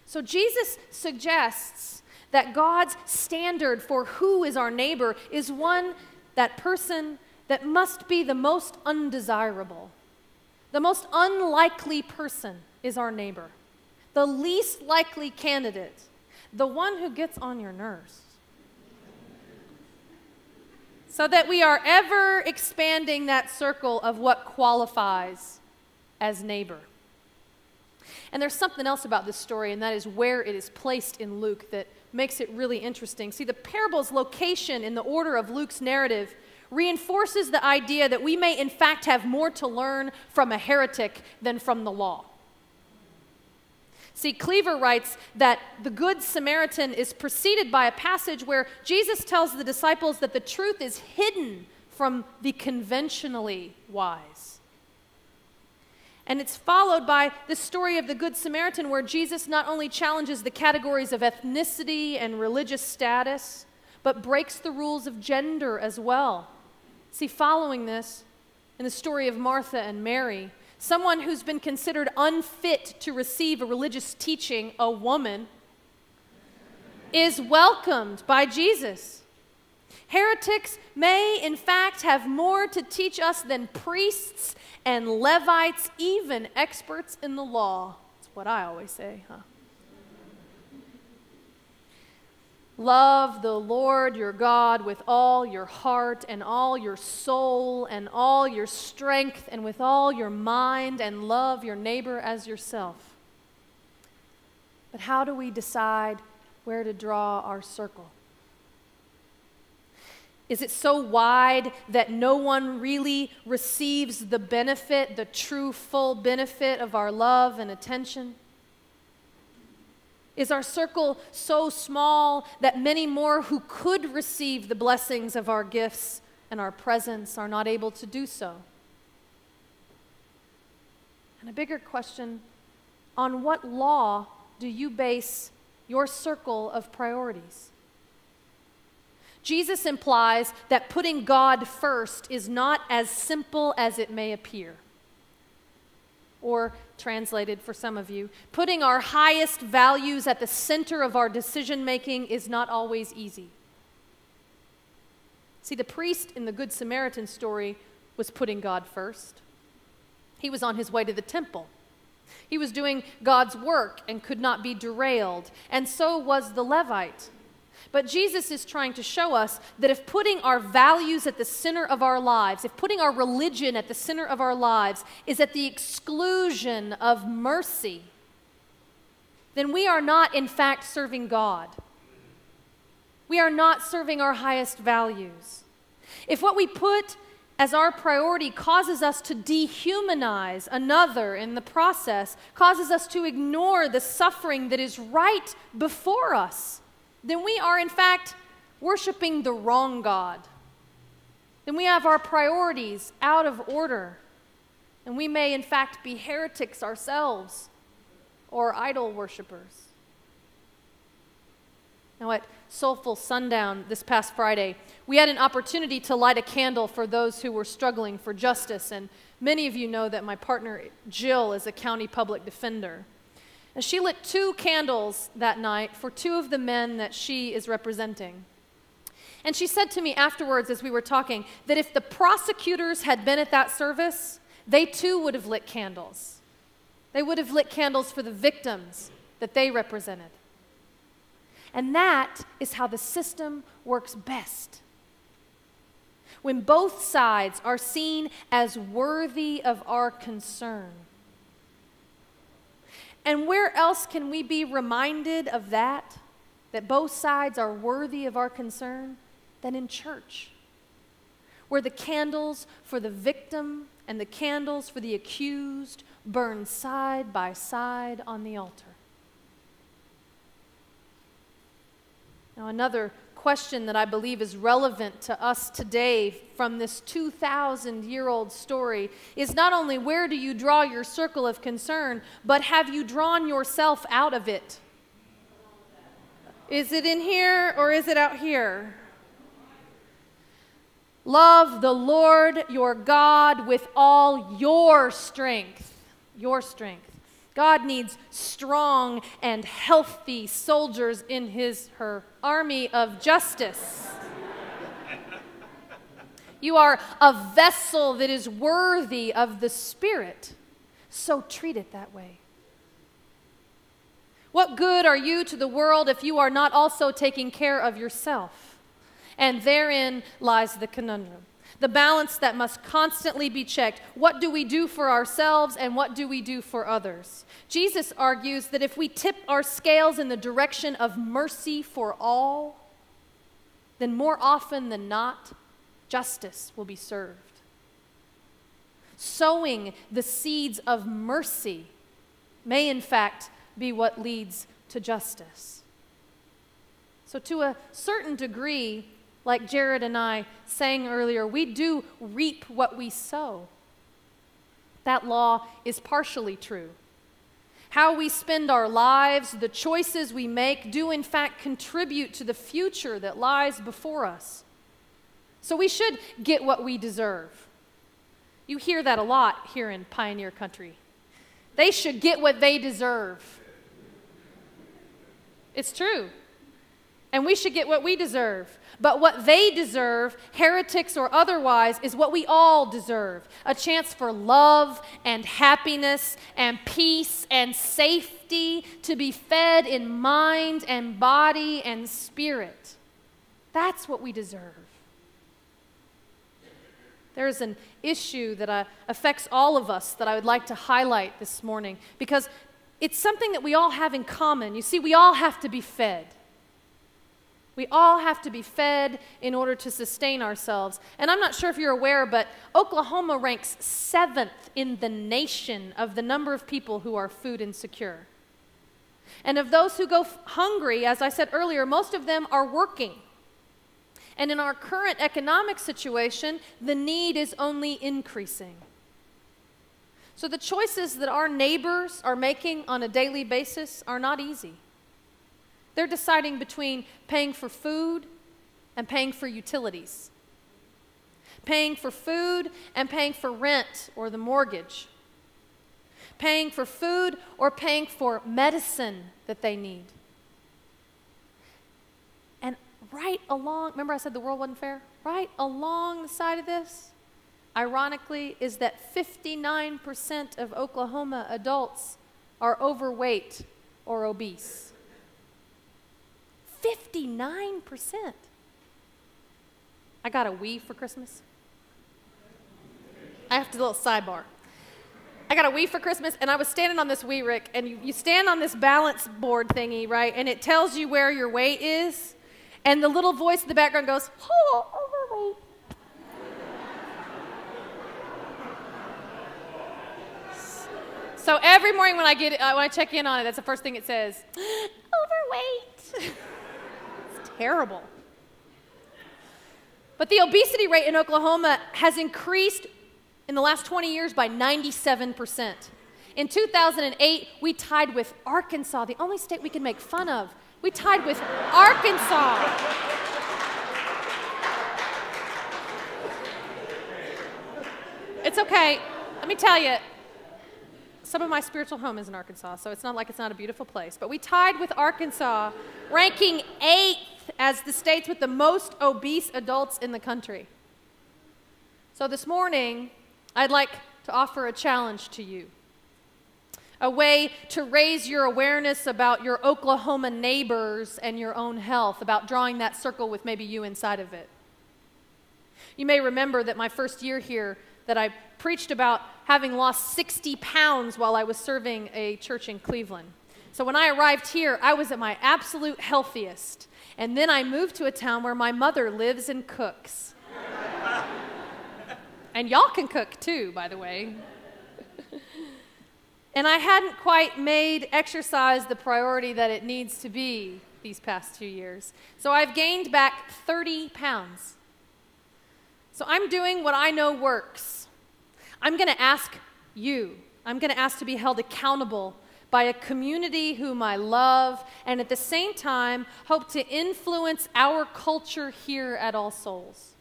So Jesus suggests that God's standard for who is our neighbor is that person that must be the most undesirable. The most unlikely person is our neighbor. The least likely candidate. The one who gets on your nerves. So that we are ever expanding that circle of what qualifies as neighbor. And there's something else about this story, and that is where it is placed in Luke that makes it really interesting. See, the parable's location in the order of Luke's narrative reinforces the idea that we may in fact have more to learn from a heretic than from the law. See, Cleaver writes that the Good Samaritan is preceded by a passage where Jesus tells the disciples that the truth is hidden from the conventionally wise. And it's followed by the story of the Good Samaritan, where Jesus not only challenges the categories of ethnicity and religious status, but breaks the rules of gender as well. See, following this, in the story of Martha and Mary, someone who's been considered unfit to receive a religious teaching, a woman, is welcomed by Jesus. Heretics may, in fact, have more to teach us than priests and Levites, even experts in the law. That's what I always say, huh? Love the Lord your God with all your heart and all your soul and all your strength and with all your mind, and love your neighbor as yourself. But how do we decide where to draw our circle? Is it so wide that no one really receives the benefit, the true full benefit of our love and attention? Is our circle so small that many more who could receive the blessings of our gifts and our presence are not able to do so? And a bigger question, on what law do you base your circle of priorities? Jesus implies that putting God first is not as simple as it may appear. Or, translated for some of you, putting our highest values at the center of our decision-making is not always easy. See, the priest in the Good Samaritan story was putting God first. He was on his way to the temple. He was doing God's work and could not be derailed, and so was the Levite. But Jesus is trying to show us that if putting our values at the center of our lives, if putting our religion at the center of our lives is at the exclusion of mercy, then we are not, in fact, serving God. We are not serving our highest values. If what we put as our priority causes us to dehumanize another in the process, causes us to ignore the suffering that is right before us, then we are, in fact, worshiping the wrong God. Then we have our priorities out of order. And we may, in fact, be heretics ourselves or idol worshipers. Now, at Soulful Sundown this past Friday, we had an opportunity to light a candle for those who were struggling for justice. And many of you know that my partner, Jill, is a county public defender. And she lit 2 candles that night for 2 of the men that she is representing. And she said to me afterwards as we were talking that if the prosecutors had been at that service, they too would have lit candles. They would have lit candles for the victims that they represented. And that is how the system works best. When both sides are seen as worthy of our concern. And where else can we be reminded of that both sides are worthy of our concern, than in church, where the candles for the victim and the candles for the accused burn side by side on the altar. Now, another question that I believe is relevant to us today from this 2,000-year-old story is not only where do you draw your circle of concern, but have you drawn yourself out of it? Is it in here or is it out here? Love the Lord your God with all your strength. Your strength. God needs strong and healthy soldiers in her army of justice. You are a vessel that is worthy of the Spirit, so treat it that way. What good are you to the world if you are not also taking care of yourself? And therein lies the conundrum. The balance that must constantly be checked. What do we do for ourselves and what do we do for others? Jesus argues that if we tip our scales in the direction of mercy for all, then more often than not, justice will be served. Sowing the seeds of mercy may in fact be what leads to justice. So to a certain degree, like Jared and I sang earlier, we do reap what we sow. That law is partially true. How we spend our lives, the choices we make, do in fact contribute to the future that lies before us. So we should get what we deserve. You hear that a lot here in Pioneer Country. They should get what they deserve. It's true. And we should get what we deserve. But what they deserve, heretics or otherwise, is what we all deserve. A chance for love and happiness and peace and safety, to be fed in mind and body and spirit. That's what we deserve. There's an issue that affects all of us that I would like to highlight this morning, because it's something that we all have in common. You see, we all have to be fed. We all have to be fed in order to sustain ourselves. And I'm not sure if you're aware, but Oklahoma ranks 7th in the nation of the number of people who are food insecure. And of those who go hungry, as I said earlier, most of them are working. And in our current economic situation, the need is only increasing. So the choices that our neighbors are making on a daily basis are not easy. They're deciding between paying for food and paying for utilities. Paying for food and paying for rent or the mortgage. Paying for food or paying for medicine that they need. And right along, remember I said the world wasn't fair? Right along the side of this, ironically, is that 59% of Oklahoma adults are overweight or obese. 59%. I got a Wii for Christmas. I have to do a little sidebar. I got a Wii for Christmas, and I was standing on this Wii, Rick, and you stand on this balance board thingy, right, and it tells you where your weight is, and the little voice in the background goes, oh, overweight. So every morning when I check in on it, that's the first thing it says, overweight. Terrible. But the obesity rate in Oklahoma has increased in the last 20 years by 97%. In 2008, we tied with Arkansas, the only state we can make fun of. We tied with Arkansas. It's okay. Let me tell you, some of my spiritual home is in Arkansas, so it's not like it's not a beautiful place. But we tied with Arkansas, ranking 8th as the states with the most obese adults in the country. So this morning, I'd like to offer a challenge to you. A way to raise your awareness about your Oklahoma neighbors and your own health, about drawing that circle with maybe you inside of it. You may remember that my first year here, that I preached about having lost 60 pounds while I was serving a church in Cleveland. So when I arrived here, I was at my absolute healthiest. And then I moved to a town where my mother lives and cooks. And y'all can cook too, by the way. And I hadn't quite made exercise the priority that it needs to be these past 2 years. So I've gained back 30 pounds. So I'm doing what I know works. I'm going to ask you. I'm going to ask to be held accountable by a community whom I love, and at the same time hope to influence our culture here at All Souls.